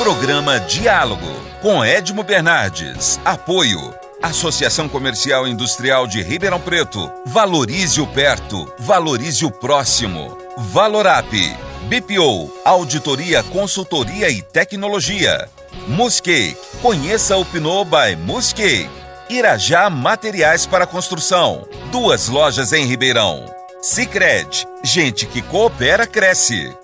Programa Diálogo, com Edmo Bernardes. Apoio. Associação Comercial e Industrial de Ribeirão Preto. Valorize o perto. Valorize o próximo. Valorap. BPO. Auditoria, Consultoria e Tecnologia. Muscake. Conheça o Pinot by Muscake. Irajá Materiais para Construção. 2 lojas em Ribeirão. Sicredi. Gente que coopera, cresce.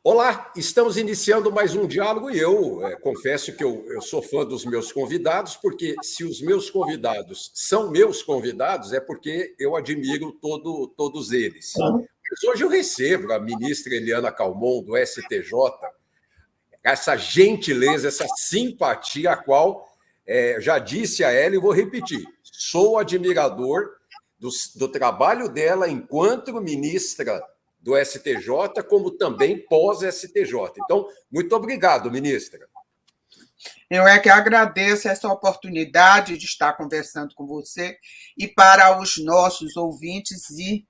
Olá, estamos iniciando mais um diálogo e eu confesso que eu sou fã dos meus convidados, porque se os meus convidados são meus convidados, é porque eu admiro todos eles. Mas hoje eu recebo a ministra Eliana Calmon, do STJ, essa gentileza, essa simpatia, a qual já disse a ela e vou repetir, sou admirador do trabalho dela enquanto ministra do STJ, como também pós-STJ. Então, muito obrigado, ministra. Eu é que agradeço essa oportunidade de estar conversando com você e para os nossos ouvintes e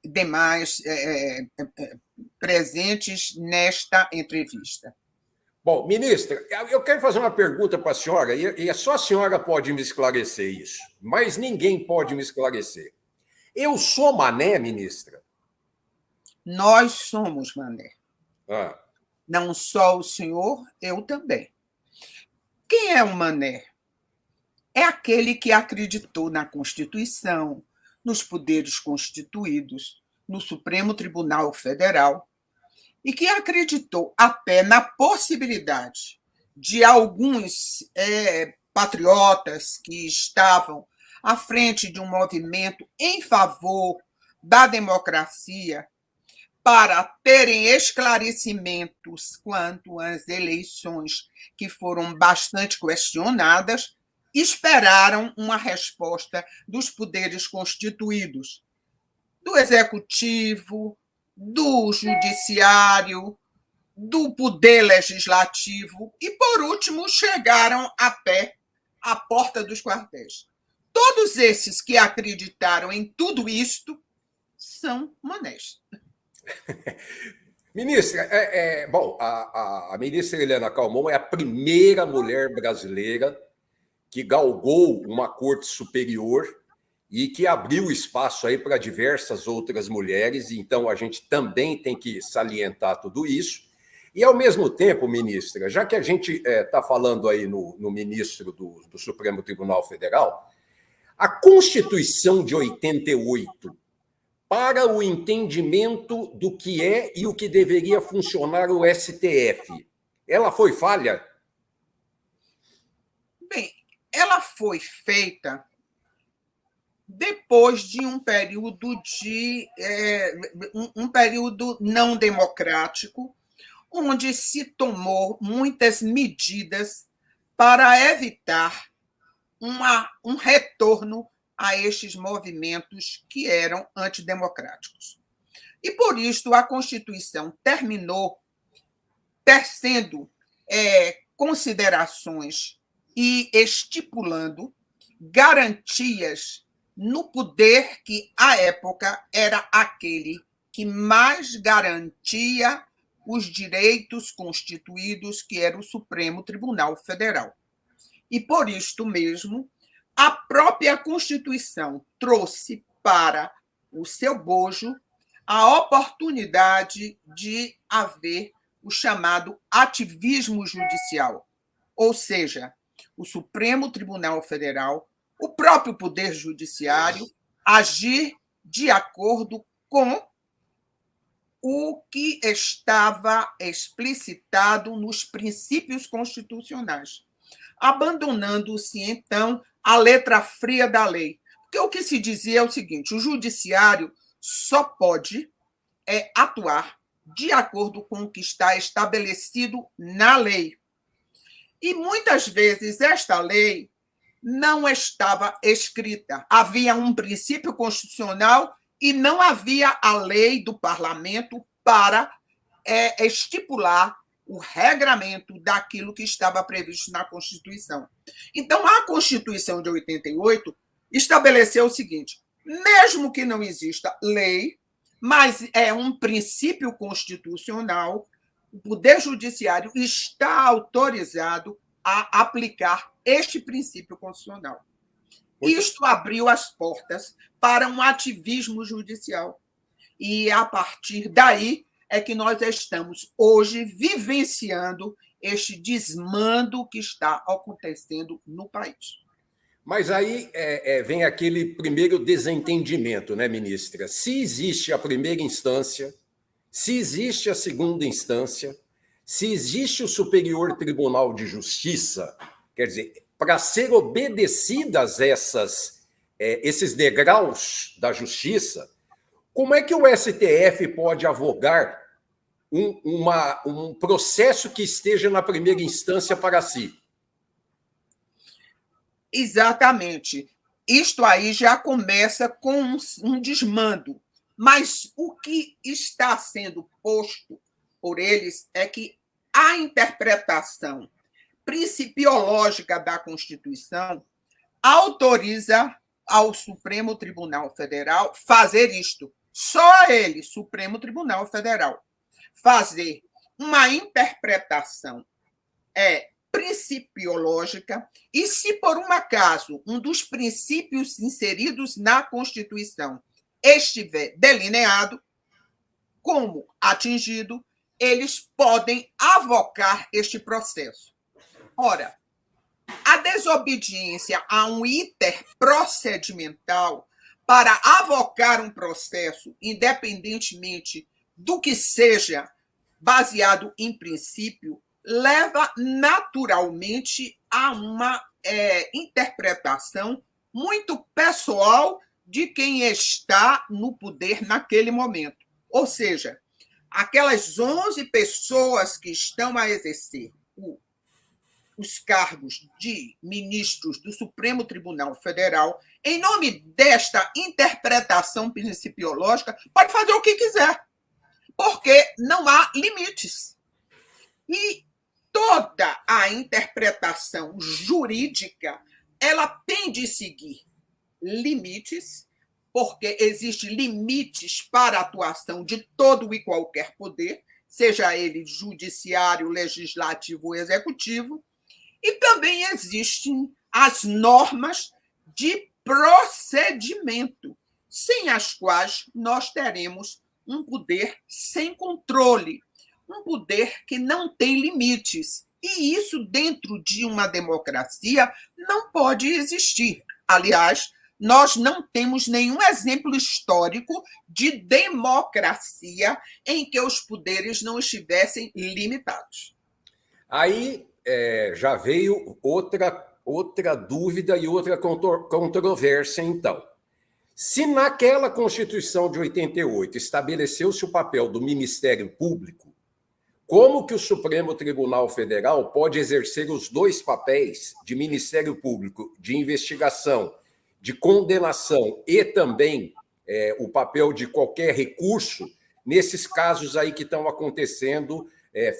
demais presentes nesta entrevista. Bom, ministra, eu quero fazer uma pergunta para a senhora, e só a senhora pode me esclarecer isso, mas ninguém pode me esclarecer. Eu sou mané, ministra? Nós somos mané. Ah. Não só o senhor, eu também. Quem é o mané? É aquele que acreditou na Constituição, nos poderes constituídos, no Supremo Tribunal Federal, e que acreditou até na possibilidade de alguns patriotas que estavam à frente de um movimento em favor da democracia, para terem esclarecimentos quanto às eleições que foram bastante questionadas, esperaram uma resposta dos poderes constituídos, do executivo, do judiciário, do poder legislativo e, por último, chegaram a pé à porta dos quartéis. Todos esses que acreditaram em tudo isto são manés. Ministra, bom, a ministra Eliana Calmon é a primeira mulher brasileira que galgou uma corte superior e que abriu espaço aí para diversas outras mulheres, então a gente também tem que salientar tudo isso. E, ao mesmo tempo, ministra, já que a gente está falando aí no ministro do Supremo Tribunal Federal, a Constituição de 88, para o entendimento do que é e o que deveria funcionar o STF, ela foi falha? Bem, ela foi feita depois de um período não democrático, onde se tomou muitas medidas para evitar um retorno a estes movimentos que eram antidemocráticos. E, por isso, a Constituição terminou tecendo considerações e estipulando garantias no poder que, à época, era aquele que mais garantia os direitos constituídos, que era o Supremo Tribunal Federal. E, por isto mesmo, a própria Constituição trouxe para o seu bojo a oportunidade de haver o chamado ativismo judicial, ou seja, o Supremo Tribunal Federal, o próprio Poder Judiciário, agir de acordo com o que estava explicitado nos princípios constitucionais, abandonando-se, então, a letra fria da lei. Porque o que se dizia é o seguinte: o judiciário só pode atuar de acordo com o que está estabelecido na lei. E muitas vezes esta lei não estava escrita. Havia um princípio constitucional e não havia a lei do parlamento para estipular o regramento daquilo que estava previsto na Constituição. Então, a Constituição de 88 estabeleceu o seguinte: mesmo que não exista lei, mas é um princípio constitucional, o Poder Judiciário está autorizado a aplicar este princípio constitucional. Isto abriu as portas para um ativismo judicial. E, a partir daí, é que nós estamos hoje vivenciando este desmando que está acontecendo no país. Mas aí vem aquele primeiro desentendimento, né, ministra? Se existe a primeira instância, se existe a segunda instância, se existe o Superior Tribunal de Justiça, quer dizer, para ser obedecidas esses degraus da justiça, como é que o STF pode avogar um processo que esteja na primeira instância para si? Exatamente. Isto aí já começa com um desmando. Mas o que está sendo posto por eles é que a interpretação principiológica da Constituição autoriza ao Supremo Tribunal Federal fazer isto. Só ele, Supremo Tribunal Federal, fazer uma interpretação principiológica, e se por um acaso um dos princípios inseridos na Constituição estiver delineado como atingido, eles podem avocar este processo. Ora, a desobediência a um iter procedimental para avocar um processo, independentemente do que seja baseado em princípio, leva naturalmente a uma interpretação muito pessoal de quem está no poder naquele momento. Ou seja, aquelas 11 pessoas que estão a exercer os cargos de ministros do Supremo Tribunal Federal, em nome desta interpretação principiológica, pode fazer o que quiser, porque não há limites. E toda a interpretação jurídica, ela tem de seguir limites, porque existem limites para a atuação de todo e qualquer poder, seja ele judiciário, legislativo ou executivo, e também existem as normas de procedimento, sem as quais nós teremos um poder sem controle, um poder que não tem limites. E isso, dentro de uma democracia, não pode existir. Aliás, nós não temos nenhum exemplo histórico de democracia em que os poderes não estivessem limitados. Aí já veio outra dúvida e outra controvérsia, então. Se naquela Constituição de 88 estabeleceu-se o papel do Ministério Público, como que o Supremo Tribunal Federal pode exercer os dois papéis de Ministério Público, de investigação, de condenação e também o papel de qualquer recurso nesses casos aí que estão acontecendo,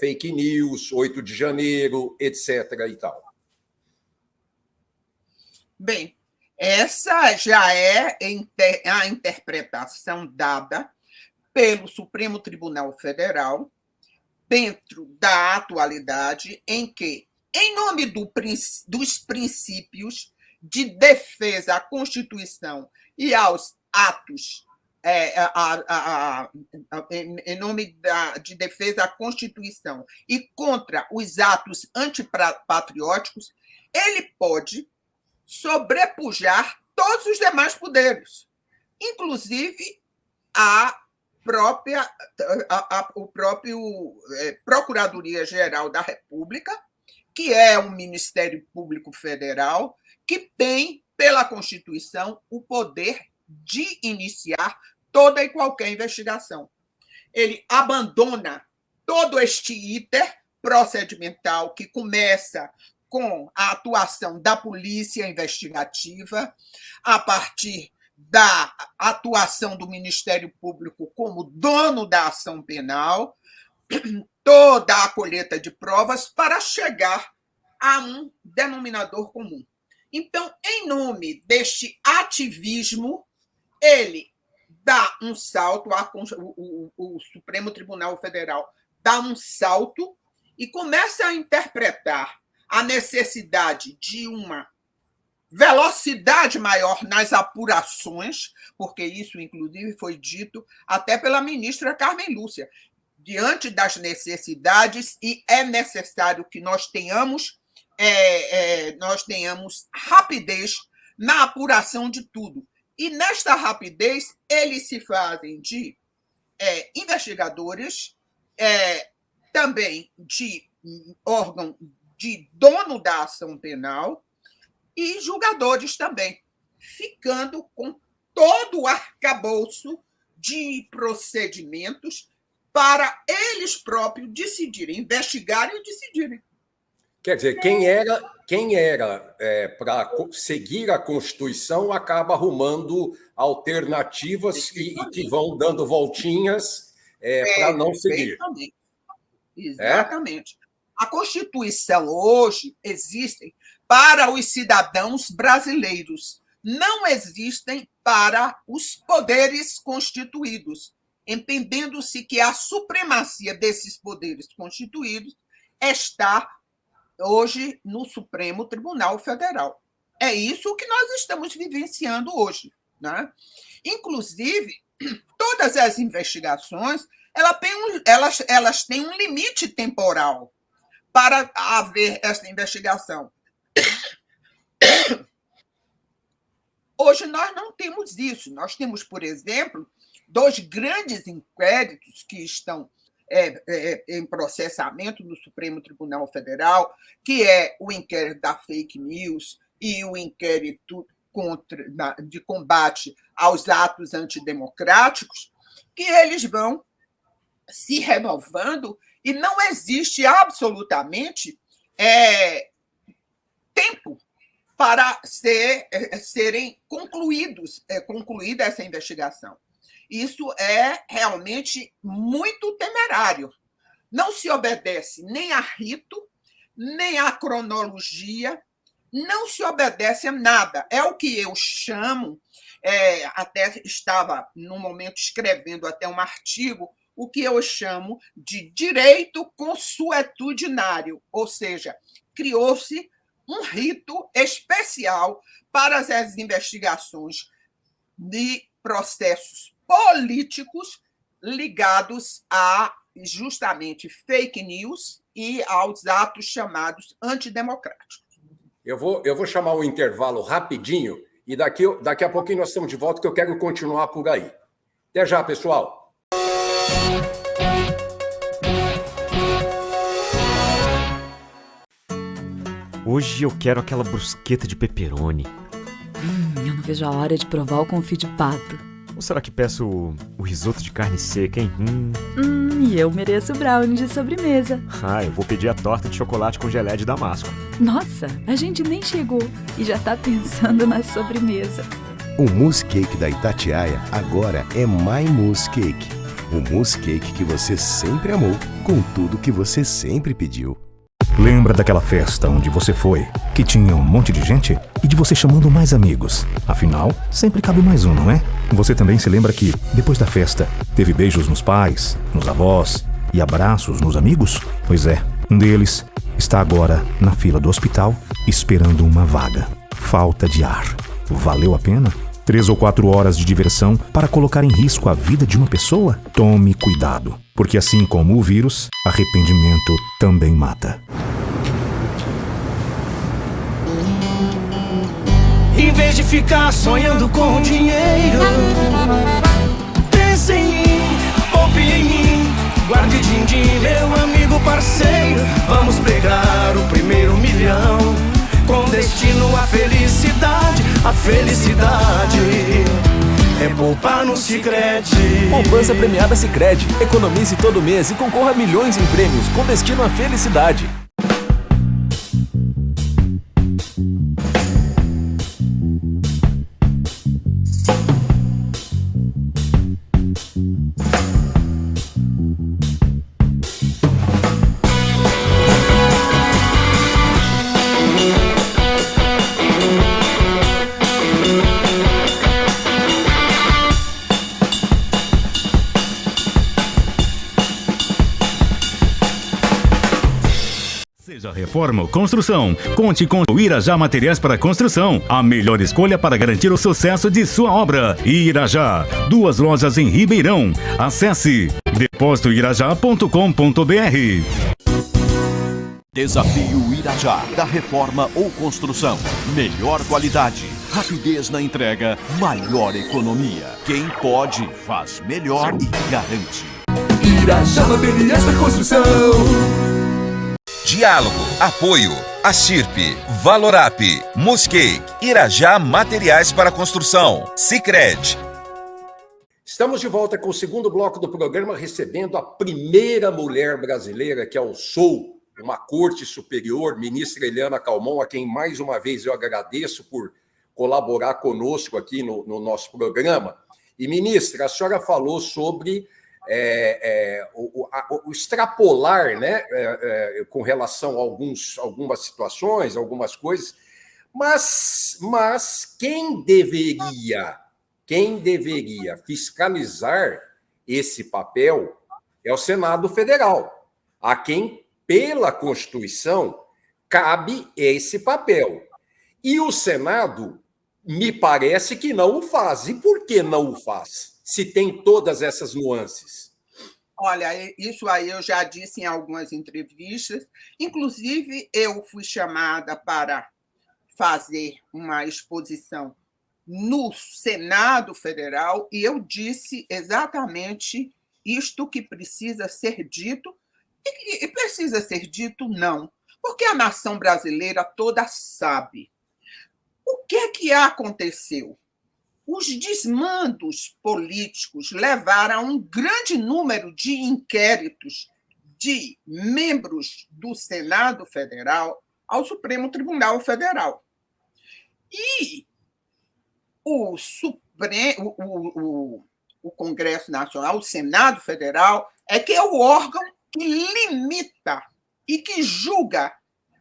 fake news, 8 de janeiro, etc. e tal? Bem, essa já é a interpretação dada pelo Supremo Tribunal Federal dentro da atualidade, em que, em nome dos princípios de defesa à Constituição e aos atos, em nome de defesa à Constituição e contra os atos antipatrióticos, ele pode sobrepujar todos os demais poderes, inclusive o próprio Procuradoria-Geral da República, que é um Ministério Público Federal, que tem, pela Constituição, o poder de iniciar toda e qualquer investigação. Ele abandona todo este iter procedimental que começa com a atuação da polícia investigativa, a partir da atuação do Ministério Público como dono da ação penal, toda a colheita de provas para chegar a um denominador comum. Então, em nome deste ativismo, ele dá um salto, o Supremo Tribunal Federal dá um salto e começa a interpretar a necessidade de uma velocidade maior nas apurações, porque isso, inclusive, foi dito até pela ministra Carmen Lúcia, diante das necessidades, e é necessário que nós tenhamos rapidez na apuração de tudo. E, nesta rapidez, eles se fazem de investigadores, também de órgão de dono da ação penal e julgadores também, ficando com todo o arcabouço de procedimentos para eles próprios decidirem, investigarem e decidirem. Quer dizer, quem era para seguir a Constituição acaba arrumando alternativas e que vão dando voltinhas para não seguir. Exatamente. A Constituição hoje existe para os cidadãos brasileiros, não existem para os poderes constituídos, entendendo-se que a supremacia desses poderes constituídos está hoje no Supremo Tribunal Federal. É isso que nós estamos vivenciando hoje, né? Inclusive, todas as investigações elas têm um limite temporal para haver essa investigação. Hoje nós não temos isso. Nós temos, por exemplo, 2 grandes inquéritos que estão em processamento no Supremo Tribunal Federal, que é o inquérito da fake news e o inquérito de combate aos atos antidemocráticos, que eles vão se renovando e não existe absolutamente tempo para serem concluída essa investigação. Isso é realmente muito temerário. Não se obedece nem a rito, nem a cronologia, não se obedece a nada. É o que eu chamo, até estava, no momento, escrevendo até um artigo, o que eu chamo de direito consuetudinário, ou seja, criou-se um rito especial para as investigações de processos políticos ligados a justamente fake news e aos atos chamados antidemocráticos. Eu vou chamar um intervalo rapidinho e daqui a pouquinho nós estamos de volta, que eu quero continuar por aí. Até já, pessoal. Hoje eu quero aquela brusqueta de pepperoni. Eu não vejo a hora de provar o confit de pato. Ou será que peço o risoto de carne seca, hein? E eu mereço o brownie de sobremesa. Eu vou pedir a torta de chocolate com geleia de damasco. Nossa, a gente nem chegou e já tá pensando na sobremesa. O mousse cake da Itatiaia agora é My Mousse Cake. O mousse cake que você sempre amou, com tudo que você sempre pediu. Lembra daquela festa onde você foi, que tinha um monte de gente e de você chamando mais amigos? Afinal, sempre cabe mais um, não é? Você também se lembra que, depois da festa, teve beijos nos pais, nos avós e abraços nos amigos? Pois é, um deles está agora na fila do hospital esperando uma vaga. Falta de ar. Valeu a pena? 3 ou 4 horas de diversão para colocar em risco a vida de uma pessoa? Tome cuidado, porque assim como o vírus, arrependimento também mata. Em vez de ficar sonhando com dinheiro, pense em mim, poupe em mim, guarde din-din, meu amigo parceiro. Vamos pegar o primeiro milhão, com destino à felicidade. A felicidade é poupar no Sicredi. Poupança premiada Sicredi. Economize todo mês e concorra a milhões em prêmios com destino à felicidade. Seja reforma ou construção, conte com o Irajá Materiais para Construção, a melhor escolha para garantir o sucesso de sua obra. Irajá, 2 lojas em Ribeirão. Acesse depositoirajá.com.br. Desafio Irajá, da reforma ou construção. Melhor qualidade, rapidez na entrega, maior economia. Quem pode, faz melhor e garante. Irajá Materiais para Construção. Diálogo, apoio, Astirp, Valorap, Muscake, Irajá Materiais para Construção, Sicredi. Estamos de volta com o segundo bloco do programa, recebendo a primeira mulher brasileira que alçou uma corte superior, ministra Eliana Calmon, a quem mais uma vez eu agradeço por colaborar conosco aqui no nosso programa. E, ministra, a senhora falou sobre o extrapolar, né, com relação a algumas situações, algumas coisas, mas quem deveria fiscalizar esse papel é o Senado Federal, a quem, pela Constituição, cabe esse papel. E o Senado, me parece que não o faz. E por que não o faz, se tem todas essas nuances? Olha, isso aí eu já disse em algumas entrevistas. Inclusive, eu fui chamada para fazer uma exposição no Senado Federal e eu disse exatamente isto que precisa ser dito. E precisa ser dito, não, porque a nação brasileira toda sabe. O que aconteceu? Os desmandos políticos levaram a um grande número de inquéritos de membros do Senado Federal ao Supremo Tribunal Federal. E o Congresso Nacional, o Senado Federal, é que é o órgão que limita e que julga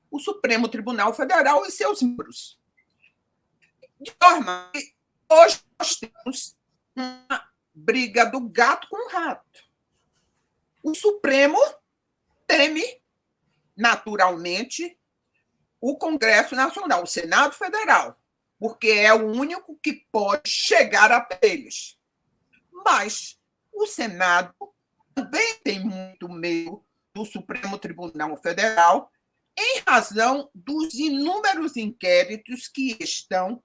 o Supremo Tribunal Federal e seus membros. De forma que hoje nós temos uma briga do gato com o rato. O Supremo teme, naturalmente, o Congresso Nacional, o Senado Federal, porque é o único que pode chegar até eles. Mas o Senado também tem muito medo do Supremo Tribunal Federal em razão dos inúmeros inquéritos que estão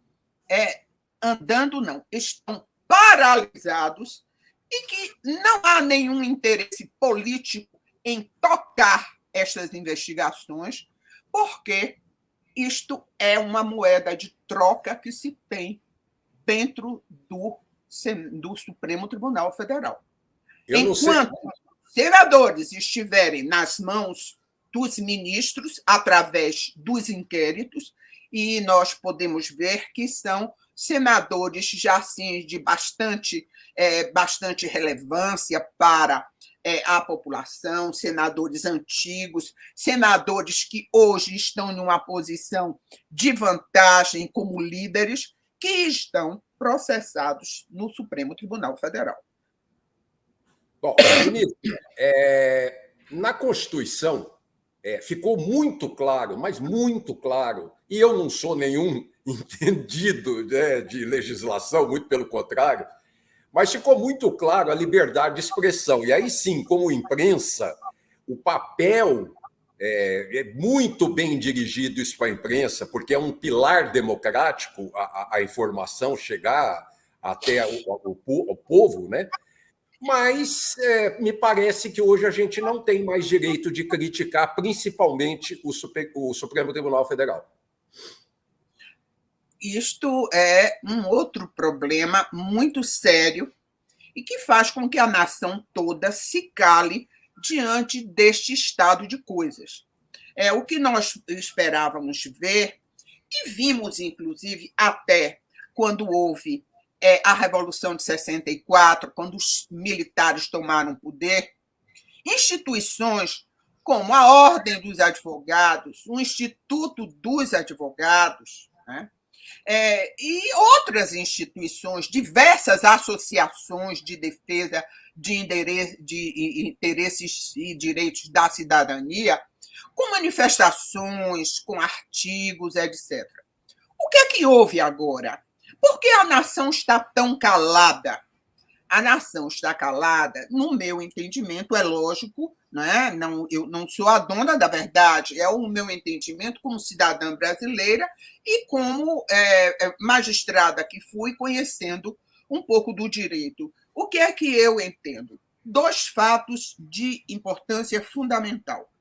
estão paralisados e que não há nenhum interesse político em tocar estas investigações, porque isto é uma moeda de troca que se tem dentro do Supremo Tribunal Federal. Enquanto senadores estiverem nas mãos dos ministros, através dos inquéritos, e nós podemos ver que são senadores já assim, de bastante relevância para a população, senadores antigos, senadores que hoje estão numa posição de vantagem como líderes, que estão processados no Supremo Tribunal Federal. Bom, ministro, na Constituição ficou muito claro, mas muito claro, e eu não sou nenhum entendido, né, de legislação, muito pelo contrário, mas ficou muito claro a liberdade de expressão. E aí sim, como imprensa, o papel é muito bem dirigido isso para a imprensa, porque é um pilar democrático a informação chegar até o povo, né? Mas me parece que hoje a gente não tem mais direito de criticar, principalmente o Supremo Tribunal Federal. Isto é um outro problema muito sério e que faz com que a nação toda se cale diante deste estado de coisas. É o que nós esperávamos ver e vimos, inclusive, até quando houve a Revolução de 64, quando os militares tomaram o poder, instituições como a Ordem dos Advogados, o Instituto dos Advogados, né? E outras instituições, diversas associações de defesa de interesses e direitos da cidadania, com manifestações, com artigos, etc. O que é que houve agora? Por que a nação está tão calada? A nação está calada, no meu entendimento, é lógico, né? Não, eu não sou a dona da verdade, é o meu entendimento como cidadã brasileira e como magistrada que fui, conhecendo um pouco do direito. O que é que eu entendo? 2 fatos de importância fundamental.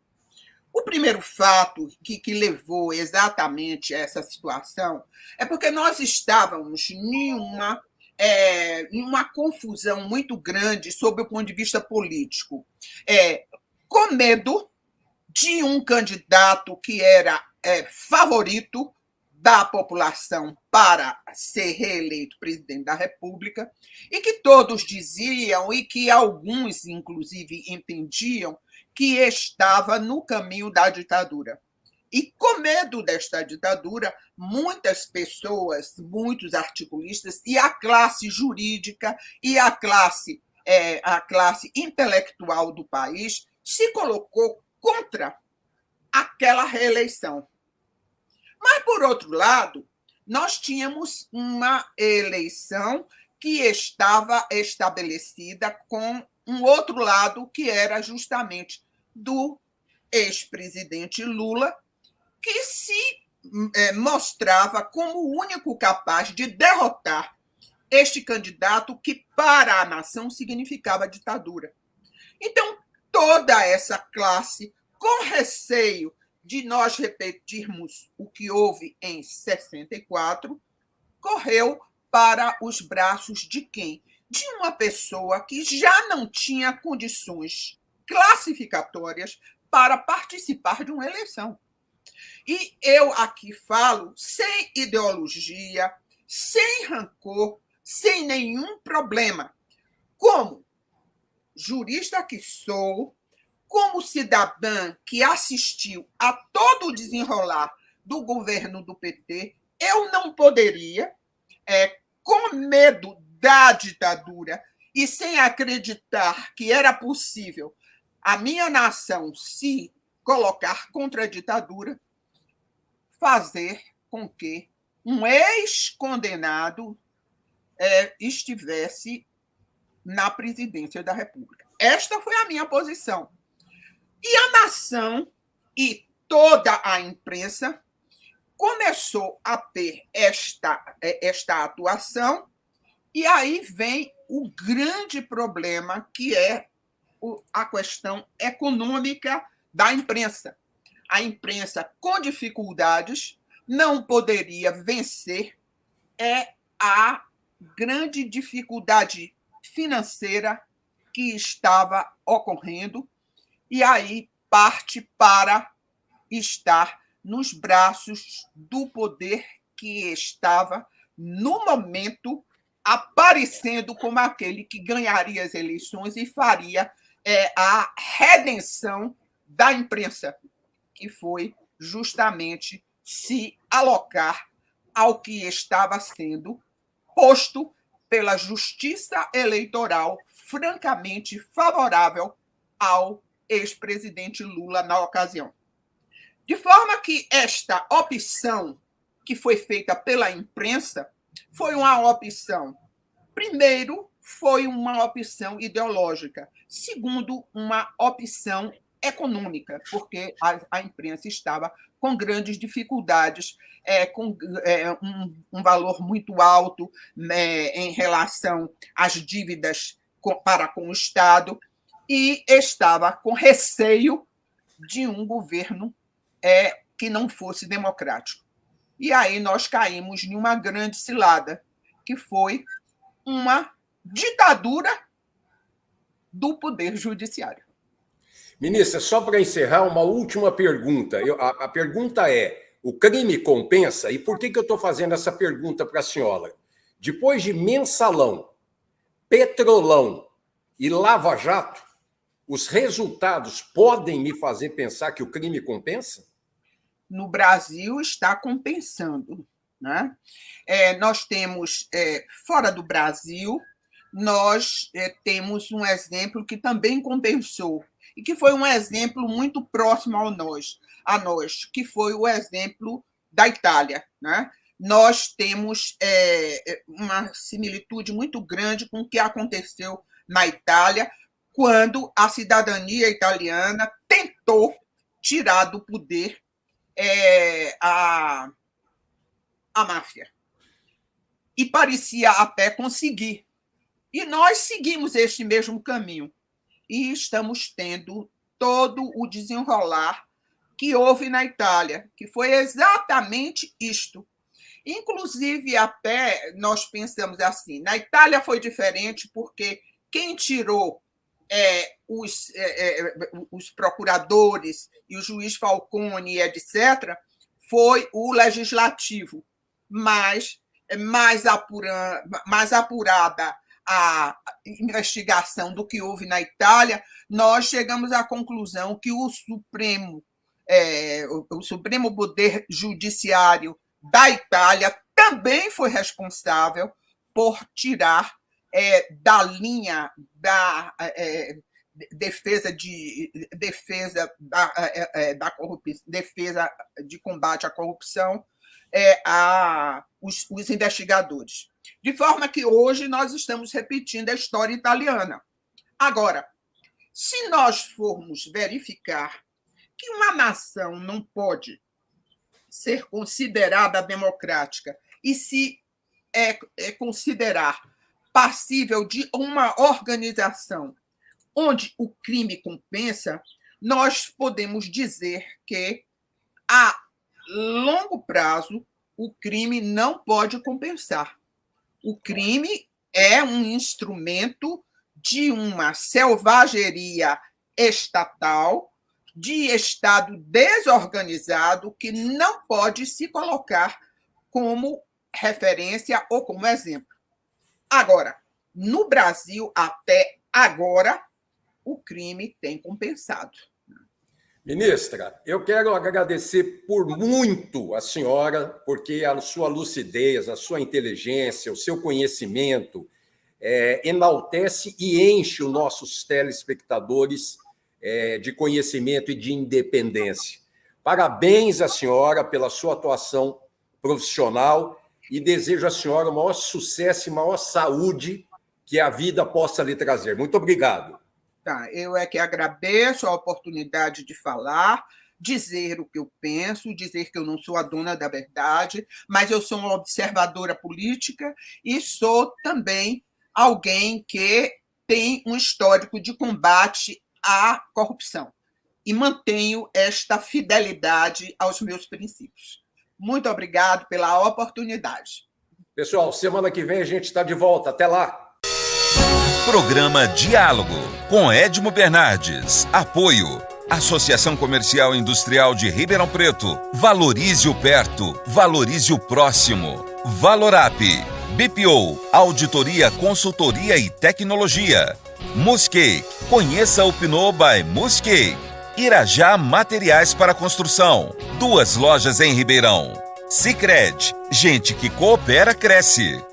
O primeiro fato que levou exatamente a essa situação é porque nós estávamos em uma confusão muito grande sob o ponto de vista político, com medo de um candidato que era favorito da população para ser reeleito presidente da República, e que todos diziam, e que alguns, inclusive, entendiam, que estava no caminho da ditadura. E, com medo desta ditadura, muitas pessoas, muitos articulistas, e a classe jurídica e a classe intelectual do país se colocou contra aquela reeleição. Mas, por outro lado, nós tínhamos uma eleição que estava estabelecida com um outro lado, que era justamente do ex-presidente Lula, que se mostrava como o único capaz de derrotar este candidato que, para a nação, significava ditadura. Então, toda essa classe, com receio de nós repetirmos o que houve em 64, correu para os braços de quem? De uma pessoa que já não tinha condições classificatórias para participar de uma eleição. E eu aqui falo sem ideologia, sem rancor, sem nenhum problema. Como jurista que sou, como cidadã que assistiu a todo o desenrolar do governo do PT, eu não poderia, com medo da ditadura e sem acreditar que era possível a minha nação se colocar contra a ditadura, fazer com que um ex-condenado estivesse na presidência da República. Esta foi a minha posição. E a nação e toda a imprensa começou a ter esta atuação, e aí vem o grande problema, que é a questão econômica da imprensa. A imprensa, com dificuldades, não poderia vencer a grande dificuldade financeira que estava ocorrendo, e aí parte para estar nos braços do poder que estava, no momento, aparecendo como aquele que ganharia as eleições e faria a redenção da imprensa, que foi justamente se alocar ao que estava sendo posto pela Justiça Eleitoral, francamente favorável ao ex-presidente Lula na ocasião. De forma que esta opção que foi feita pela imprensa foi uma opção, primeiro, foi uma opção ideológica, segundo, uma opção econômica, porque a imprensa estava com grandes dificuldades, com um valor muito alto em relação às dívidas para com o Estado, e estava com receio de um governo que não fosse democrático. E aí nós caímos em uma grande cilada, que foi uma ditadura do Poder Judiciário. Ministra, só para encerrar, uma última pergunta. A pergunta é: o crime compensa? E por que eu estou fazendo essa pergunta para a senhora? Depois de Mensalão, Petrolão e Lava Jato, os resultados podem me fazer pensar que o crime compensa? No Brasil está compensando, né? Nós temos, fora do Brasil, nós temos um exemplo que também compensou, e que foi um exemplo muito próximo a nós, que foi o exemplo da Itália, né? Nós temos uma similitude muito grande com o que aconteceu na Itália, quando a cidadania italiana tentou tirar do poder a máfia. E parecia até conseguir. E nós seguimos este mesmo caminho. E estamos tendo todo o desenrolar que houve na Itália, que foi exatamente isto. Inclusive, até nós pensamos assim, na Itália foi diferente porque quem tirou os procuradores e o juiz Falcone, etc., foi o legislativo, mas mais apurada a investigação do que houve na Itália, nós chegamos à conclusão que o Supremo Poder Judiciário da Itália também foi responsável por tirar da linha da defesa de combate à corrupção os investigadores. De forma que hoje nós estamos repetindo a história italiana. Agora, se nós formos verificar que uma nação não pode ser considerada democrática e se considerar passível de uma organização onde o crime compensa, nós podemos dizer que, a longo prazo, o crime não pode compensar. O crime é um instrumento de uma selvageria estatal, de Estado desorganizado, que não pode se colocar como referência ou como exemplo. Agora, no Brasil, até agora, o crime tem compensado. Ministra, eu quero agradecer por muito a senhora, porque a sua lucidez, a sua inteligência, o seu conhecimento enaltece e enche os nossos telespectadores de conhecimento e de independência. Parabéns à senhora pela sua atuação profissional e desejo à senhora o maior sucesso e maior saúde que a vida possa lhe trazer. Muito obrigado. Tá, eu que agradeço a oportunidade de falar, dizer o que eu penso, dizer que eu não sou a dona da verdade, mas eu sou uma observadora política e sou também alguém que tem um histórico de combate à corrupção e mantenho esta fidelidade aos meus princípios. Muito obrigado pela oportunidade. Pessoal, semana que vem a gente está de volta. Até lá! Programa Diálogo, com Edmo Bernardes. Apoio: Associação Comercial e Industrial de Ribeirão Preto. Valorize o perto, valorize o próximo. Valorap, BPO, Auditoria, Consultoria e Tecnologia. Muscake, conheça o Pinot by Muscake. Irajá Materiais para Construção, 2 lojas em Ribeirão. Sicredi, gente que coopera cresce.